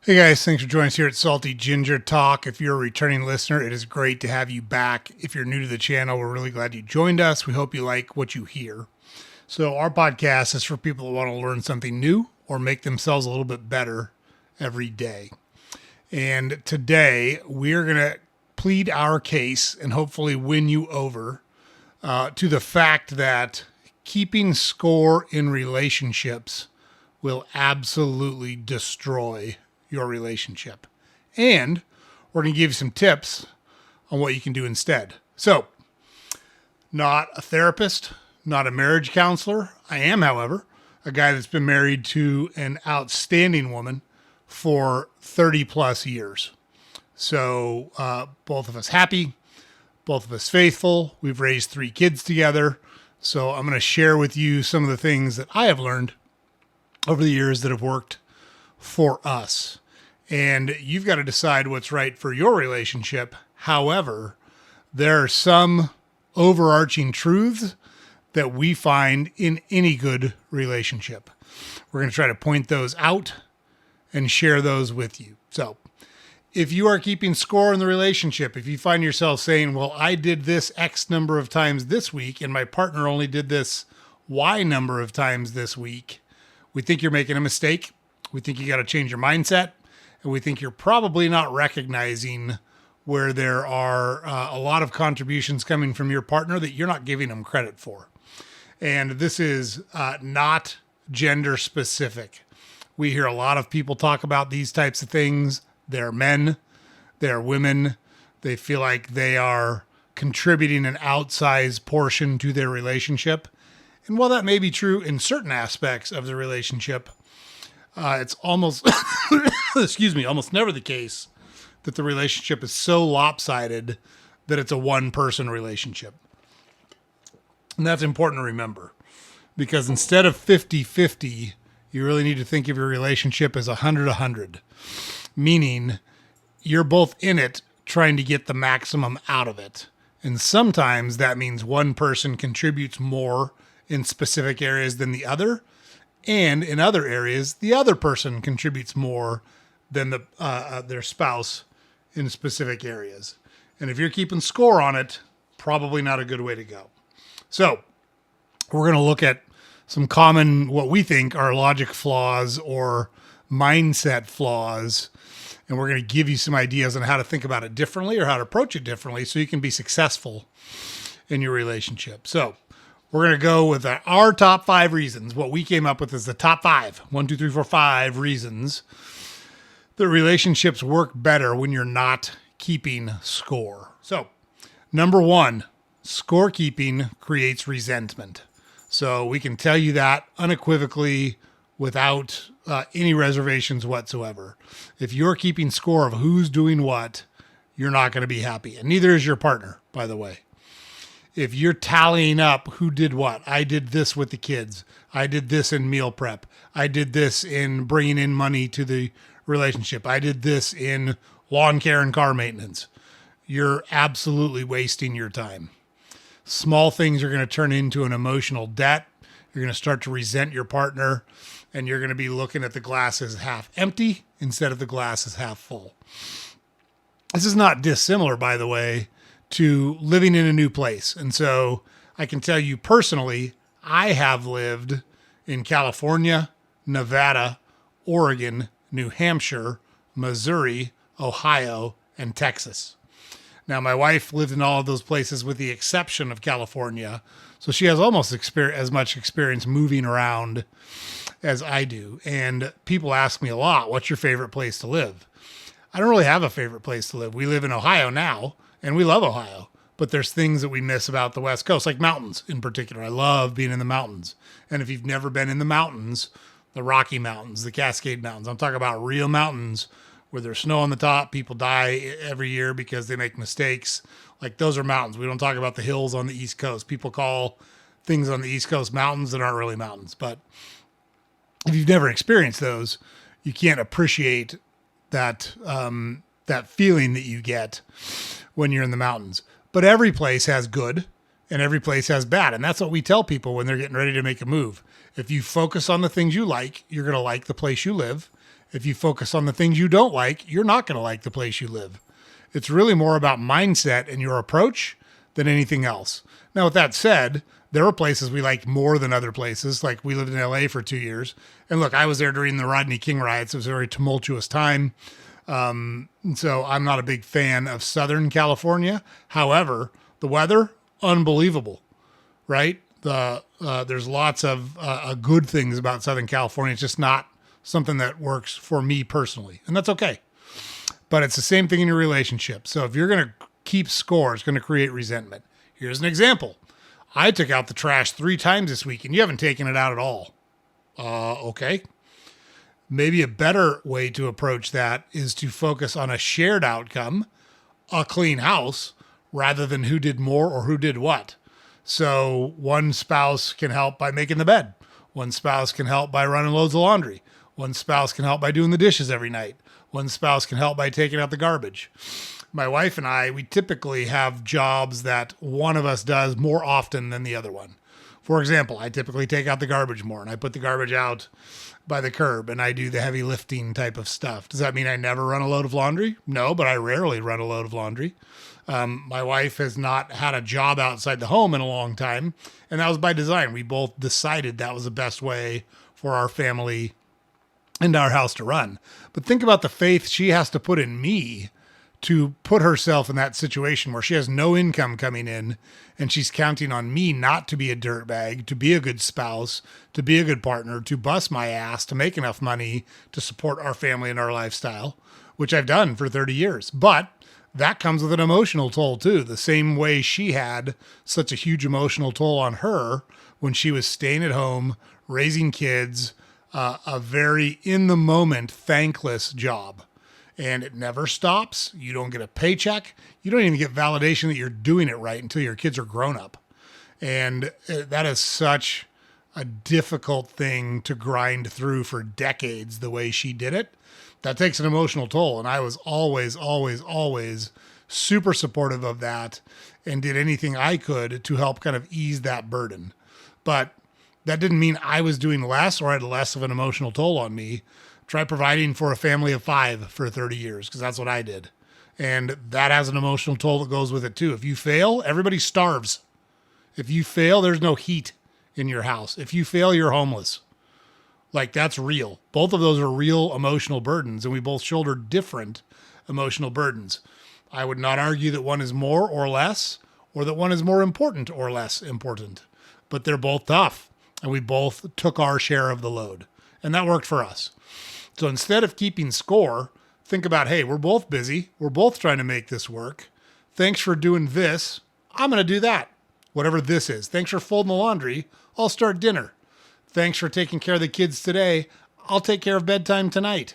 Hey guys, thanks for joining us here at Salty Ginger Talk. If you're a returning listener, it is great to have you back. If you're new to the channel, we're really glad you joined us. We hope you like what you hear. So, our podcast is for people that want to learn something new or make themselves a little bit better every day. And today, we're going to plead our case and hopefully win you over to the fact that keeping score in relationships will absolutely destroy your relationship. And we're going to give you some tips on what you can do instead. So, not a therapist, not a marriage counselor. I am, however, a guy that's been married to an outstanding woman for 30 plus years. So, both of us happy, both of us faithful. We've raised 3 kids together. So, I'm going to share with you some of the things that I have learned over the years that have worked for us. And you've got to decide what's right for your relationship. However, there are some overarching truths that we find in any good relationship. We're going to try to point those out and share those with you. So, if you are keeping score in the relationship, if you find yourself saying, well, I did this X number of times this week and my partner only did this Y number of times this week, we think you're making a mistake. We think you got to change your mindset. And we think you're probably not recognizing where there are a lot of contributions coming from your partner that you're not giving them credit for. And this is not gender specific. We hear a lot of people talk about these types of things. They're men, they're women. They feel like they are contributing an outsized portion to their relationship. And while that may be true in certain aspects of the relationship, it's almost, almost never the case that the relationship is so lopsided that it's a one-person relationship. And that's important to remember, because instead of 50-50, you really need to think of your relationship as 100-100, meaning you're both in it trying to get the maximum out of it. And sometimes that means one person contributes more in specific areas than the other. And in other areas, the other person contributes more than their spouse in specific areas. And if you're keeping score on it, probably not a good way to go. So we're going to look at some common, what we think are logic flaws or mindset flaws. And we're going to give you some ideas on how to think about it differently or how to approach it differently so you can be successful in your relationship. So we're going to go with our top 5 reasons. What we came up with is the top 5, 1, 2, 3, 4, 5 reasons that relationships work better when you're not keeping score. So, number 1, scorekeeping creates resentment. So we can tell you that unequivocally without any reservations whatsoever. If you're keeping score of who's doing what, you're not going to be happy. And neither is your partner, by the way. If you're tallying up who did what, I did this with the kids, I did this in meal prep, I did this in bringing in money to the relationship, I did this in lawn care and car maintenance, you're absolutely wasting your time. Small things are going to turn into an emotional debt. You're going to start to resent your partner, and you're going to be looking at the glass as half empty instead of the glass as half full. This is not dissimilar, by the way, to living in a new place. And so I can tell you personally, I have lived in California, Nevada, Oregon, New Hampshire, Missouri, Ohio, and Texas. Now, my wife lived in all of those places with the exception of California. So she has almost as much experience moving around as I do. And people ask me a lot, what's your favorite place to live? I don't really have a favorite place to live. We live in Ohio now. And we love Ohio, but there's things that we miss about the West Coast, like mountains in particular. I love being in the mountains. And if you've never been in the mountains, the Rocky Mountains, the Cascade Mountains, I'm talking about real mountains where there's snow on the top. People die every year because they make mistakes. Like those are mountains. We don't talk about the hills on the East Coast. People call things on the East Coast mountains that aren't really mountains. But if you've never experienced those, you can't appreciate that that feeling that you get when you're in the mountains. But every place has good and every place has bad. And that's what we tell people when they're getting ready to make a move. If you focus on the things you like, you're going to like the place you live. If you focus on the things you don't like, you're not going to like the place you live. It's really more about mindset and your approach than anything else. Now, with that said, there are places we like more than other places. Like we lived in LA for 2 years. And look, I was there during the Rodney King riots. It was a very tumultuous time. And so I'm not a big fan of Southern California. However, the weather, unbelievable, right? There's lots of good things about Southern California. It's just not something that works for me personally. And that's okay. But it's the same thing in your relationship. So if you're going to keep score, it's going to create resentment. Here's an example. I took out the trash 3 times this week and you haven't taken it out at all. Okay. Maybe a better way to approach that is to focus on a shared outcome, a clean house, rather than who did more or who did what. So one spouse can help by making the bed. One spouse can help by running loads of laundry. One spouse can help by doing the dishes every night. One spouse can help by taking out the garbage. My wife and I, we typically have jobs that one of us does more often than the other one. For example, I typically take out the garbage more and I put the garbage out by the curb and I do the heavy lifting type of stuff. Does that mean I never run a load of laundry? No, but I rarely run a load of laundry. My wife has not had a job outside the home in a long time, and that was by design. We both decided that was the best way for our family and our house to run. But think about the faith she has to put in me to put herself in that situation where she has no income coming in and she's counting on me not to be a dirtbag, to be a good spouse, to be a good partner, to bust my ass, to make enough money to support our family and our lifestyle, which I've done for 30 years. But that comes with an emotional toll too. The same way she had such a huge emotional toll on her when she was staying at home, raising kids, a very in the moment, thankless job. And it never stops. You don't get a paycheck. You don't even get validation that you're doing it right until your kids are grown up. And that is such a difficult thing to grind through for decades the way she did it. That takes an emotional toll. And I was always, always, always super supportive of that and did anything I could to help kind of ease that burden. But that didn't mean I was doing less or had less of an emotional toll on me. Try providing for a family of 5 for 30 years, because that's what I did. And that has an emotional toll that goes with it too. If you fail, everybody starves. If you fail, there's no heat in your house. If you fail, you're homeless. Like, that's real. Both of those are real emotional burdens, and we both shoulder different emotional burdens. I would not argue that one is more or less, or that one is more important or less important, but they're both tough, and we both took our share of the load, and that worked for us. So instead of keeping score, think about, hey, we're both busy. We're both trying to make this work. Thanks for doing this. I'm going to do that, whatever this is. Thanks for folding the laundry. I'll start dinner. Thanks for taking care of the kids today. I'll take care of bedtime tonight.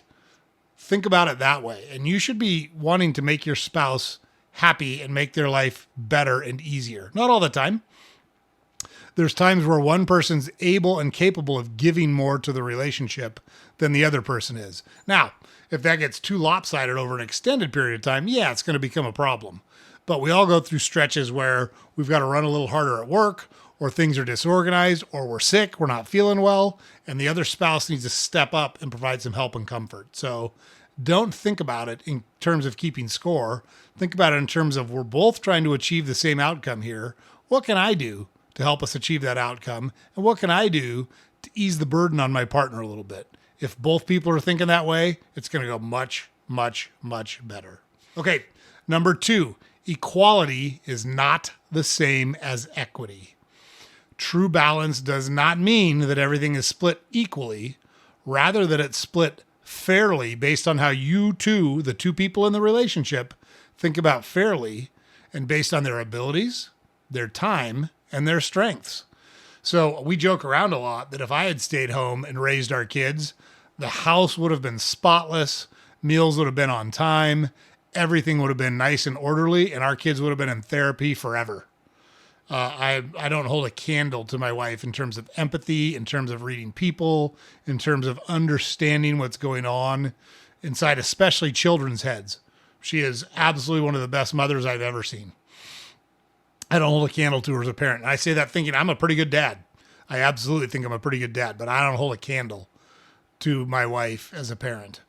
Think about it that way. And you should be wanting to make your spouse happy and make their life better and easier. Not all the time. There's times where one person's able and capable of giving more to the relationship than the other person is. Now, if that gets too lopsided over an extended period of time, yeah, it's going to become a problem. But we all go through stretches where we've got to run a little harder at work, or things are disorganized, or we're sick, we're not feeling well, and the other spouse needs to step up and provide some help and comfort. So don't think about it in terms of keeping score. Think about it in terms of we're both trying to achieve the same outcome here. What can I do to help us achieve that outcome? And what can I do to ease the burden on my partner a little bit? If both people are thinking that way, it's going to go much, much, much better. Okay, number 2, equality is not the same as equity. True balance does not mean that everything is split equally, rather that it's split fairly based on how you two, the two people in the relationship, think about fairly and based on their abilities, their time, and their strengths. So we joke around a lot that if I had stayed home and raised our kids, the house would have been spotless, meals would have been on time, everything would have been nice and orderly, and our kids would have been in therapy forever. I don't hold a candle to my wife in terms of empathy, in terms of reading people, in terms of understanding what's going on inside, especially children's heads. She is absolutely one of the best mothers I've ever seen. I don't hold a candle to her as a parent. And I say that thinking I'm a pretty good dad. I absolutely think I'm a pretty good dad, but I don't hold a candle to my wife as a parent.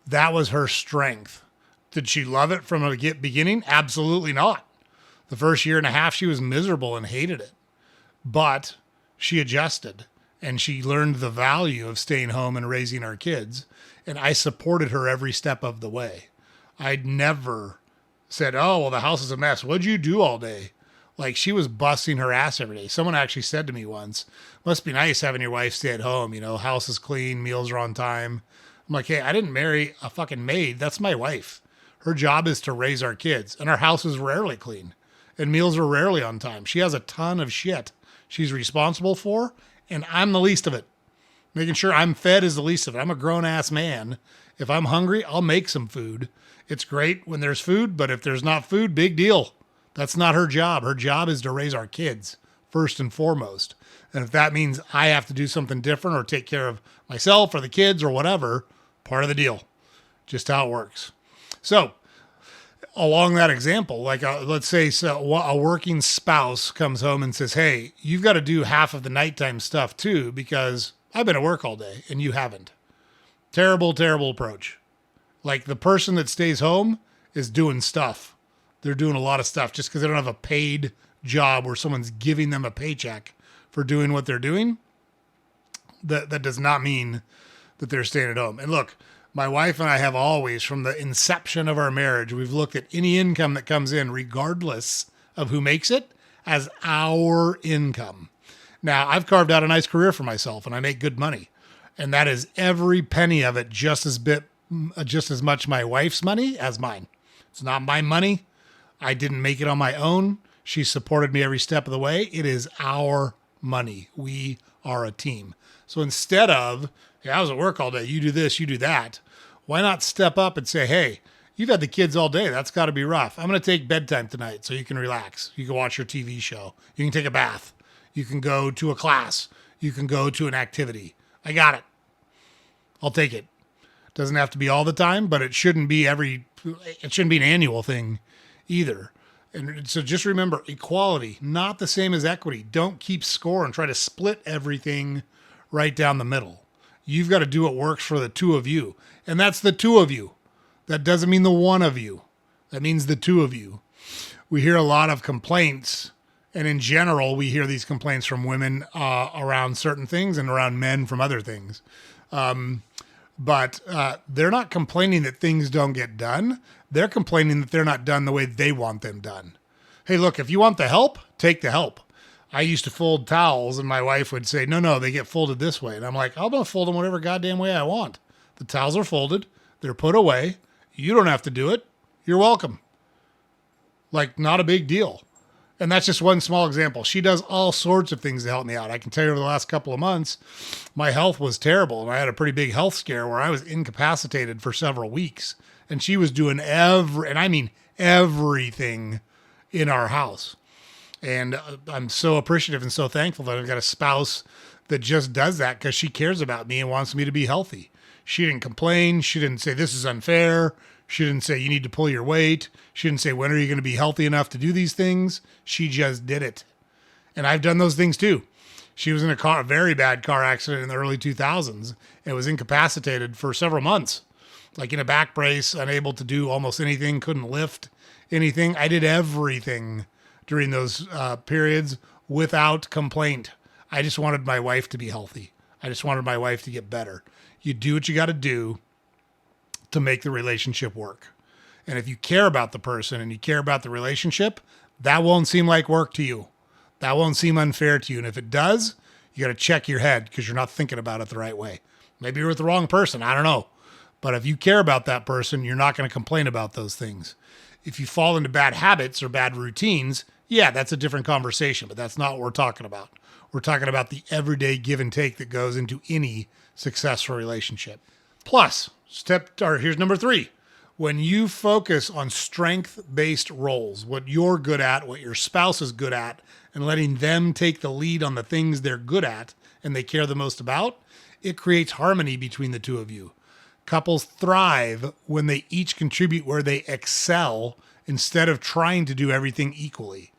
That was her strength. Did she love it from the beginning? Absolutely not. The first year and a half, she was miserable and hated it. But she adjusted and she learned the value of staying home and raising our kids. And I supported her every step of the way. I'd never said, oh, well, the house is a mess. What'd you do all day? Like, she was busting her ass every day. Someone actually said to me once, must be nice having your wife stay at home. You know, house is clean, meals are on time. I'm like, hey, I didn't marry a fucking maid. That's my wife. Her job is to raise our kids. And our house is rarely clean. And meals are rarely on time. She has a ton of shit she's responsible for. And I'm the least of it. Making sure I'm fed is the least of it. I'm a grown-ass man. If I'm hungry, I'll make some food. It's great when there's food, but if there's not food, big deal. That's not her job. Her job is to raise our kids, first and foremost. And if that means I have to do something different or take care of myself or the kids or whatever, part of the deal. Just how it works. So, along that example, like let's say a working spouse comes home and says, hey, you've got to do half of the nighttime stuff too, because I've been at work all day and you haven't. Terrible, terrible approach. Like, the person that stays home is doing stuff. They're doing a lot of stuff just because they don't have a paid job where someone's giving them a paycheck for doing what they're doing. That does not mean that they're staying at home. And look, my wife and I have always, from the inception of our marriage, we've looked at any income that comes in, regardless of who makes it, as our income. Now, I've carved out a nice career for myself and I make good money. And that is every penny of it just as much my wife's money as mine. It's not my money. I didn't make it on my own. She supported me every step of the way. It is our money. We are a team. So instead of, hey, I was at work all day, you do this, you do that, why not step up and say, hey, you've had the kids all day. That's got to be rough. I'm going to take bedtime tonight so you can relax. You can watch your TV show. You can take a bath. You can go to a class. You can go to an activity. I got it. I'll take it. Doesn't have to be all the time, but it shouldn't be an annual thing either. And so just remember, equality, not the same as equity. Don't keep score and try to split everything right down the middle. You've got to do what works for the two of you. And that's the two of you. That doesn't mean the one of you. That means the two of you. We hear a lot of complaints, and in general, we hear these complaints from women around certain things and around men from other things. But they're not complaining that things don't get done. They're complaining that they're not done the way they want them done. Hey, look, if you want the help, take the help. I used to fold towels, and my wife would say, no, they get folded this way. And I'm like, I'm going to fold them whatever goddamn way I want. The towels are folded. They're put away. You don't have to do it. You're welcome. Like, not a big deal. And that's just one small example. She does all sorts of things to help me out. I can tell you over the last couple of months, my health was terrible. And I had a pretty big health scare where I was incapacitated for several weeks. And she was doing everything in our house. And I'm so appreciative and so thankful that I've got a spouse that just does that because she cares about me and wants me to be healthy. She didn't complain. She didn't say, this is unfair. She didn't say, you need to pull your weight. She didn't say, when are you going to be healthy enough to do these things? She just did it. And I've done those things too. She was in a very bad car accident in the early 2000s and was incapacitated for several months, like in a back brace, unable to do almost anything, couldn't lift anything. I did everything during those periods without complaint. I just wanted my wife to be healthy. I just wanted my wife to get better. You do what you got to do to make the relationship work. And if you care about the person and you care about the relationship, that won't seem like work to you. That won't seem unfair to you. And if it does, you got to check your head because you're not thinking about it the right way. Maybe you're with the wrong person. I don't know. But if you care about that person, you're not going to complain about those things. If you fall into bad habits or bad routines, yeah, that's a different conversation, but that's not what we're talking about. We're talking about the everyday give and take that goes into any successful relationship. Plus, here's number 3. When you focus on strength-based roles, what you're good at, what your spouse is good at, and letting them take the lead on the things they're good at and they care the most about, it creates harmony between the two of you. Couples thrive when they each contribute where they excel instead of trying to do everything equally.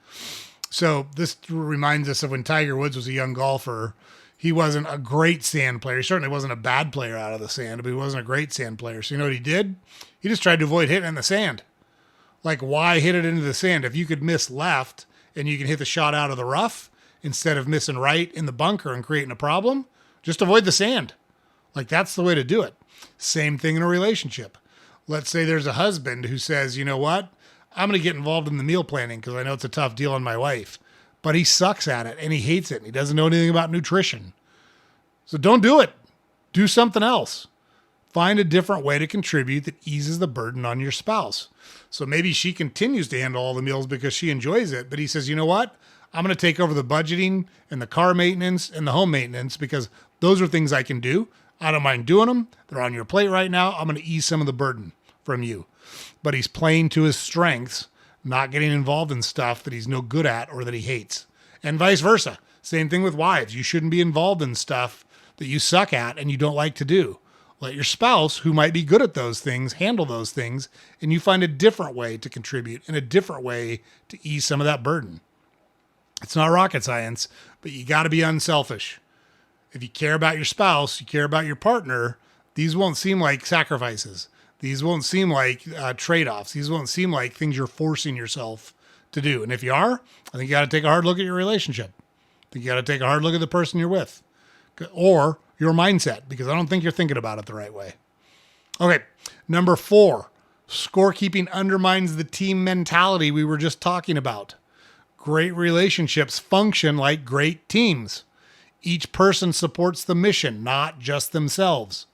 So this reminds us of when Tiger Woods was a young golfer. He wasn't a great sand player. He certainly wasn't a bad player out of the sand, but he wasn't a great sand player. So you know what he did? He just tried to avoid hitting in the sand. Like, why hit it into the sand? If you could miss left and you can hit the shot out of the rough instead of missing right in the bunker and creating a problem, just avoid the sand. Like, that's the way to do it. Same thing in a relationship. Let's say there's a husband who says, you know what? I'm going to get involved in the meal planning because I know it's a tough deal on my wife. But he sucks at it and he hates it and he doesn't know anything about nutrition. So don't do it. Do something else. Find a different way to contribute that eases the burden on your spouse. So maybe she continues to handle all the meals because she enjoys it. But he says, you know what? I'm going to take over the budgeting and the car maintenance and the home maintenance because those are things I can do. I don't mind doing them. They're on your plate right now. I'm going to ease some of the burden from you. But he's playing to his strengths, not getting involved in stuff that he's no good at or that he hates. And vice versa. Same thing with wives. You shouldn't be involved in stuff that you suck at and you don't like to do. Let your spouse, who might be good at those things, handle those things, and you find a different way to contribute and a different way to ease some of that burden. It's not rocket science, but you got to be unselfish. If you care about your spouse, you care about your partner, these won't seem like sacrifices. These won't seem like trade-offs. These won't seem like things you're forcing yourself to do. And if you are, I think you got to take a hard look at your relationship. I think you got to take a hard look at the person you're with or your mindset, because I don't think you're thinking about it the right way. Okay, number 4, scorekeeping undermines the team mentality we were just talking about. Great relationships function like great teams. Each person supports the mission, not just themselves.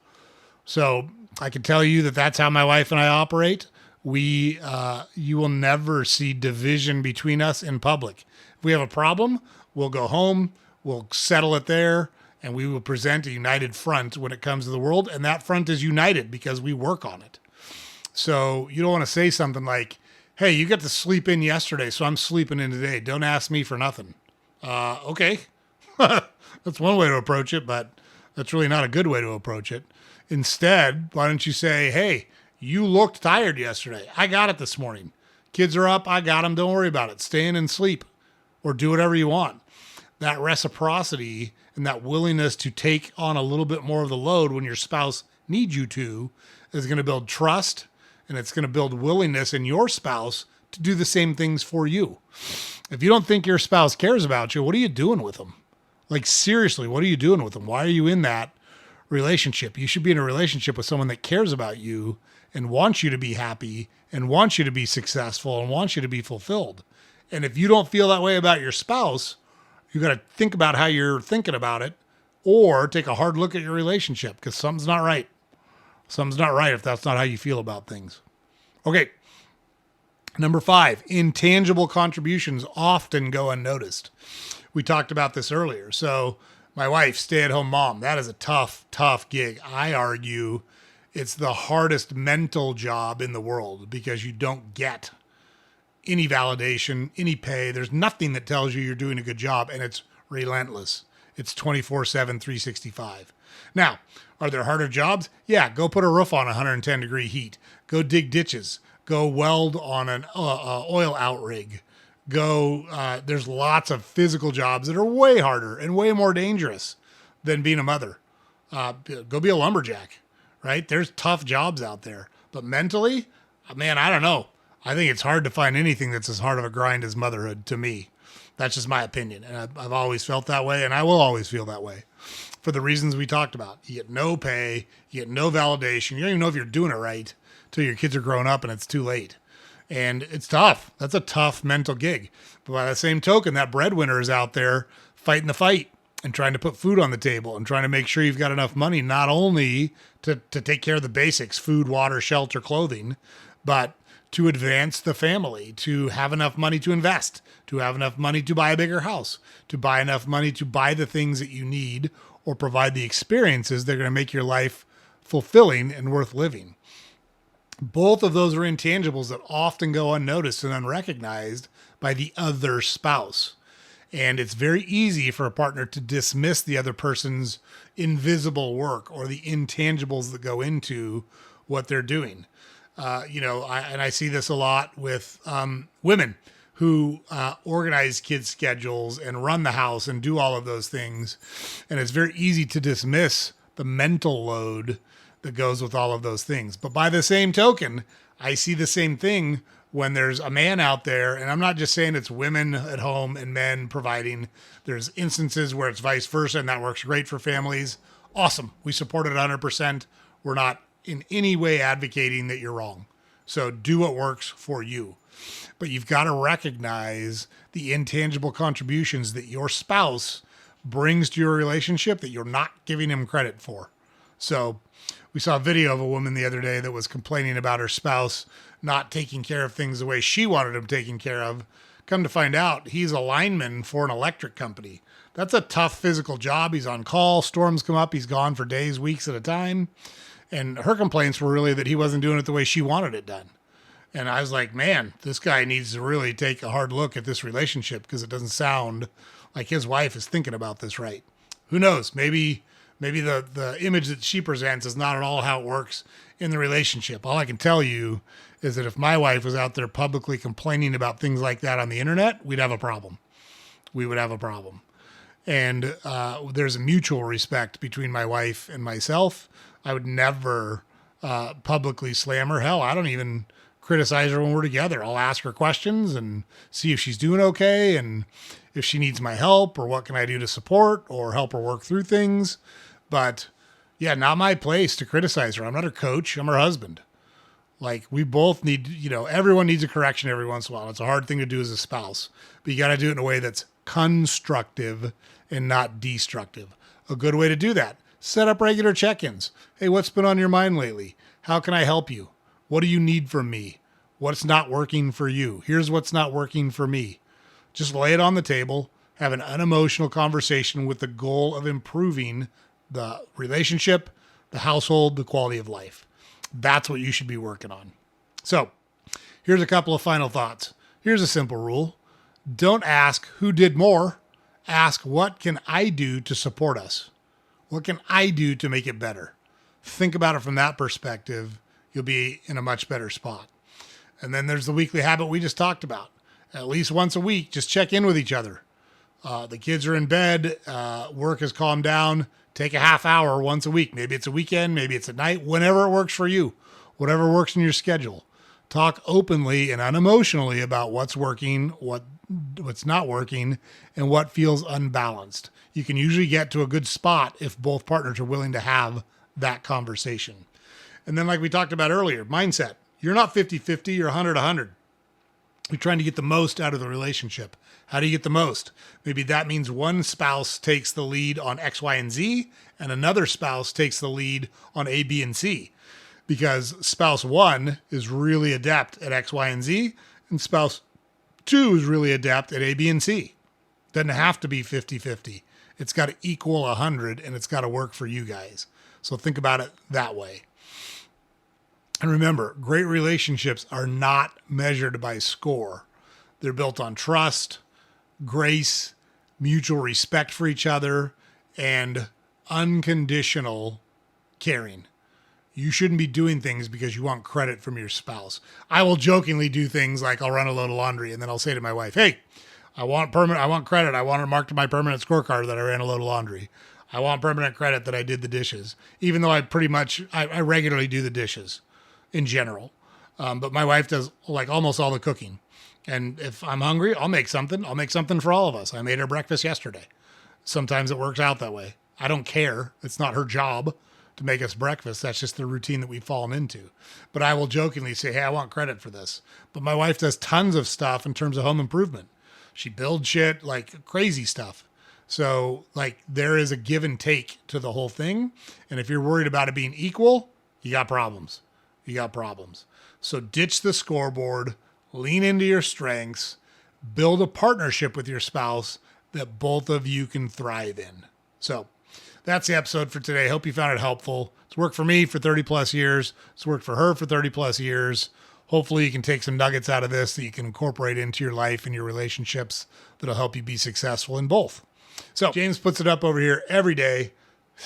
So I can tell you that that's how my wife and I operate. You will never see division between us in public. If we have a problem, we'll go home, we'll settle it there, and we will present a united front when it comes to the world. And that front is united because we work on it. So you don't want to say something like, hey, you got to sleep in yesterday, so I'm sleeping in today. Don't ask me for nothing. Okay. That's one way to approach it, but that's really not a good way to approach it. Instead, why don't you say, hey, you looked tired yesterday. I got it this morning. Kids are up. I got them. Don't worry about it. Stay in and sleep or do whatever you want. That reciprocity and that willingness to take on a little bit more of the load when your spouse needs you to is going to build trust, and it's going to build willingness in your spouse to do the same things for you. If you don't think your spouse cares about you, what are you doing with them? Like, seriously, what are you doing with them? Why are you in that relationship? You should be in a relationship with someone that cares about you and wants you to be happy and wants you to be successful and wants you to be fulfilled. And if you don't feel that way about your spouse, you got to think about how you're thinking about it, or take a hard look at your relationship, because something's not right. Something's not right if that's not how you feel about things. Okay. Number 5, intangible contributions often go unnoticed. We talked about this earlier. So my wife, stay-at-home mom, that is a tough, tough gig. I argue it's the hardest mental job in the world because you don't get any validation, any pay. There's nothing that tells you you're doing a good job, and it's relentless. It's 24/7, 365. Now, are there harder jobs? Yeah, go put a roof on 110-degree heat. Go dig ditches. Go weld on an oil outrig. There's lots of physical jobs that are way harder and way more dangerous than being a mother. Go be a lumberjack, right? There's tough jobs out there. But mentally, man, I don't know. I think it's hard to find anything that's as hard of a grind as motherhood to me. That's just my opinion. And I've always felt that way, and I will always feel that way for the reasons we talked about. You get no pay, you get no validation. You don't even know if you're doing it right till your kids are grown up and it's too late. And it's tough. That's a tough mental gig. But by the same token, that breadwinner is out there fighting the fight and trying to put food on the table and trying to make sure you've got enough money, not only to take care of the basics, food, water, shelter, clothing, but to advance the family, to have enough money to invest, to have enough money to buy a bigger house, to buy enough money to buy the things that you need or provide the experiences that are going to make your life fulfilling and worth living. Both of those are intangibles that often go unnoticed and unrecognized by the other spouse. And it's very easy for a partner to dismiss the other person's invisible work or the intangibles that go into what they're doing. I see this a lot with women who organize kids' schedules and run the house and do all of those things. And it's very easy to dismiss the mental load that goes with all of those things. But by the same token, I see the same thing when there's a man out there, and I'm not just saying it's women at home and men providing. There's instances where it's vice versa, and that works great for families. Awesome. We support it 100%. We're not in any way advocating that you're wrong. So do what works for you. But you've got to recognize the intangible contributions that your spouse brings to your relationship that you're not giving him credit for. So we saw a video of a woman the other day that was complaining about her spouse not taking care of things the way she wanted him taken care of. Come to find out, he's a lineman for an electric company. That's a tough physical job. He's on call. Storms come up. He's gone for days, weeks at a time. And her complaints were really that he wasn't doing it the way she wanted it done. And I was like, man, this guy needs to really take a hard look at this relationship because it doesn't sound like his wife is thinking about this right. Who knows? Maybe the image that she presents is not at all how it works in the relationship. All I can tell you is that if my wife was out there publicly complaining about things like that on the internet, we'd have a problem. We would have a problem. And there's a mutual respect between my wife and myself. I would never publicly slam her. Hell, I don't even criticize her when we're together. I'll ask her questions and see if she's doing okay and if she needs my help or what can I do to support or help her work through things. But yeah, not my place to criticize her. I'm not her coach. I'm her husband. Like we both need, everyone needs a correction every once in a while. It's a hard thing to do as a spouse, but you got to do it in a way that's constructive and not destructive. A good way to do that, set up regular check-ins. Hey, what's been on your mind lately? How can I help you? What do you need from me? What's not working for you? Here's what's not working for me. Just lay it on the table, have an unemotional conversation with the goal of improving the relationship, the household, the quality of life. That's what you should be working on. So here's a couple of final thoughts. Here's a simple rule. Don't ask who did more. Ask what can I do to support us? What can I do to make it better? Think about it from that perspective. You'll be in a much better spot. And then there's the weekly habit we just talked about. At least once a week, just check in with each other. The kids are in bed. Work has calmed down. Take a half hour once a week. Maybe it's a weekend. Maybe it's at night. Whenever it works for you. Whatever works in your schedule. Talk openly and unemotionally about what's working, what's not working, and what feels unbalanced. You can usually get to a good spot if both partners are willing to have that conversation. And then like we talked about earlier, mindset. You're not 50-50, you're 100-100. You're trying to get the most out of the relationship. How do you get the most? Maybe that means one spouse takes the lead on X, Y, and Z, and another spouse takes the lead on A, B, and C. Because spouse one is really adept at X, Y, and Z, and spouse two is really adept at A, B, and C. Doesn't have to be 50-50. It's got to equal 100, and it's got to work for you guys. So think about it that way. And remember, great relationships are not measured by score. They're built on trust, grace, mutual respect for each other, and unconditional caring. You shouldn't be doing things because you want credit from your spouse. I will jokingly do things like I'll run a load of laundry and then I'll say to my wife, hey, I want credit. I want it marked to my permanent scorecard that I ran a load of laundry. I want permanent credit that I did the dishes, even though I regularly do the dishes in general. But my wife does like almost all the cooking. And if I'm hungry, I'll make something. I'll make something for all of us. I made her breakfast yesterday. Sometimes it works out that way. I don't care. It's not her job to make us breakfast. That's just the routine that we've fallen into. But I will jokingly say, hey, I want credit for this. But my wife does tons of stuff in terms of home improvement. She builds shit, like crazy stuff. So like there is a give and take to the whole thing. And if you're worried about it being equal, you got problems. You got problems. So ditch the scoreboard, lean into your strengths, build a partnership with your spouse that both of you can thrive in. So that's the episode for today. Hope you found it helpful. It's worked for me for 30 plus years. It's worked for her for 30 plus years. Hopefully you can take some nuggets out of this that you can incorporate into your life and your relationships that'll help you be successful in both. So James puts it up over here every day.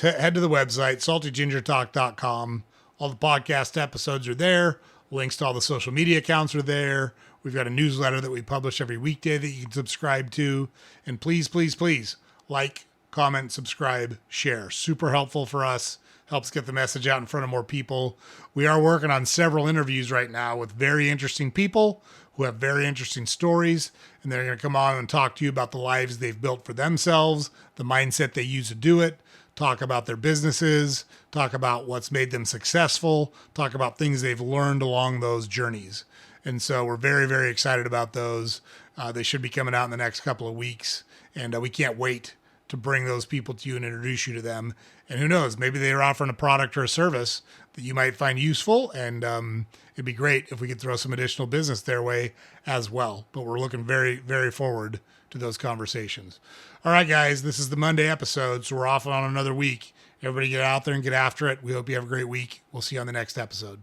Head to the website, saltygingertalk.com. All the podcast episodes are there. Links to all the social media accounts are there. We've got a newsletter that we publish every weekday that you can subscribe to. And please, please, please like, comment, subscribe, share. Super helpful for us. Helps get the message out in front of more people. We are working on several interviews right now with very interesting people who have very interesting stories, and they're going to come on and talk to you about the lives they've built for themselves, the mindset they use to do it, talk about their businesses, talk about what's made them successful, talk about things they've learned along those journeys. And so we're very, very excited about those. They should be coming out in the next couple of weeks, and we can't wait to bring those people to you and introduce you to them. And who knows, maybe they're offering a product or a service that you might find useful, and it'd be great if we could throw some additional business their way as well. But we're looking very, very forward to those conversations. All right, guys, this is the Monday episode, so we're off on another week. Everybody get out there and get after it. We hope you have a great week. We'll see you on the next episode.